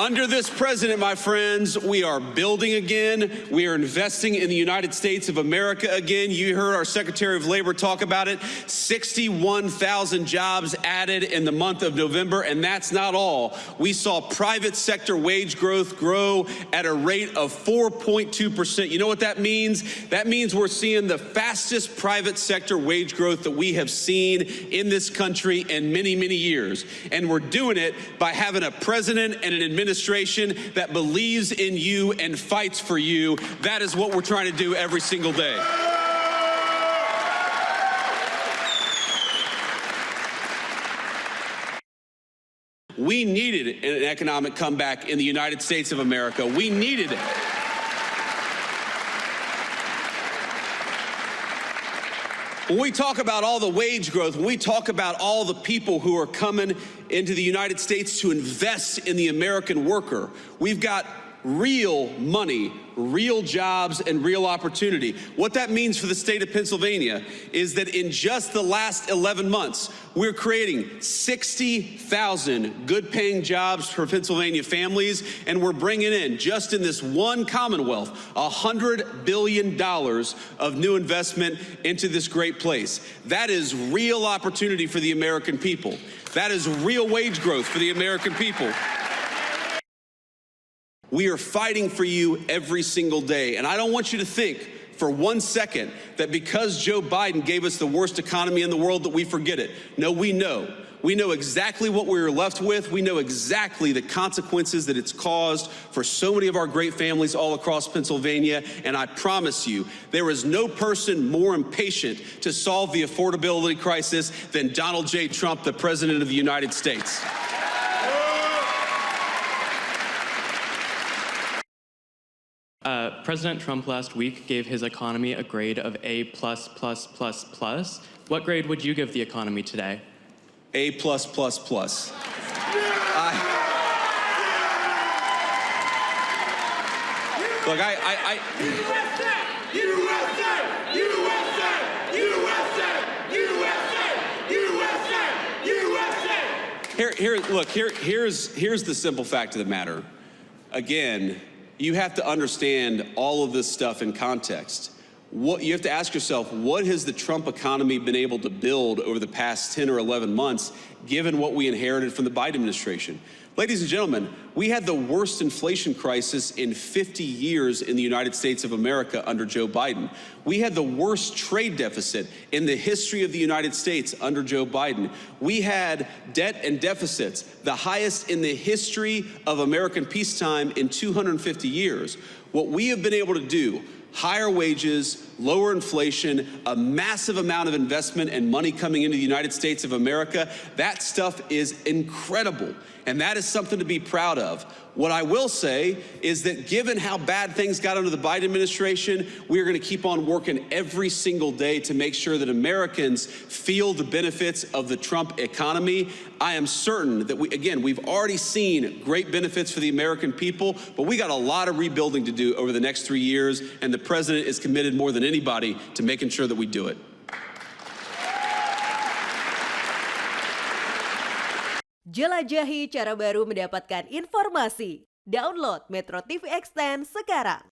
Under this president, my friends, we are building again. We are investing in the United States of America again. You heard our Secretary of Labor talk about it. 61,000 jobs added in the month of November, and that's not all. We saw private sector wage growth grow at a rate of 4.2%. You know what that means? That means we're seeing the fastest private sector wage growth that we have seen in this country in many, many years. And we're doing it by having a president and an administration that believes in you and fights for you. That is what we're trying to do every single day. We needed an economic comeback in the United States of America. We needed it. When we talk about all the wage growth, when we talk about all the people who are coming into the United States to invest in the American worker, we've got real money, real jobs, and real opportunity. What that means for the state of Pennsylvania is that in just the last 11 months, we're creating 60,000 good-paying jobs for Pennsylvania families, and we're bringing in, just in this one Commonwealth, $100 billion of new investment into this great place. That is real opportunity for the American people. That is real wage growth for the American people. We are fighting for you every single day. And I don't want you to think for 1 second that because Joe Biden gave us the worst economy in the world that we forget it. No, we know. We know exactly what we were left with. We know exactly the consequences that it's caused for so many of our great families all across Pennsylvania. And I promise you, there is no person more impatient to solve the affordability crisis than Donald J. Trump, the President of the United States. President Trump last week gave his economy a grade of A++++. What grade would you give the economy today? A+++. Look, here's the simple fact of the matter. Again, you have to understand all of this stuff in context. You have to ask yourself, what has the Trump economy been able to build over the past 10 or 11 months, given what we inherited from the Biden administration? Ladies and gentlemen, we had the worst inflation crisis in 50 years in the United States of America under Joe Biden. We had the worst trade deficit in the history of the United States under Joe Biden. We had debt and deficits, the highest in the history of American peacetime in 250 years. What we have been able to do, higher wages, lower inflation, a massive amount of investment and money coming into the United States of America, that stuff is incredible. And that is something to be proud of. What I will say is that given how bad things got under the Biden administration, we're going to keep on working every single day to make sure that Americans feel the benefits of the Trump economy. I am certain that we've already seen great benefits for the American people, but we got a lot of rebuilding to do over the next 3 years, and the president is committed more than anybody to making sure that we do it. Jelajahi cara baru mendapatkan informasi. Download MetroTV Extend sekarang.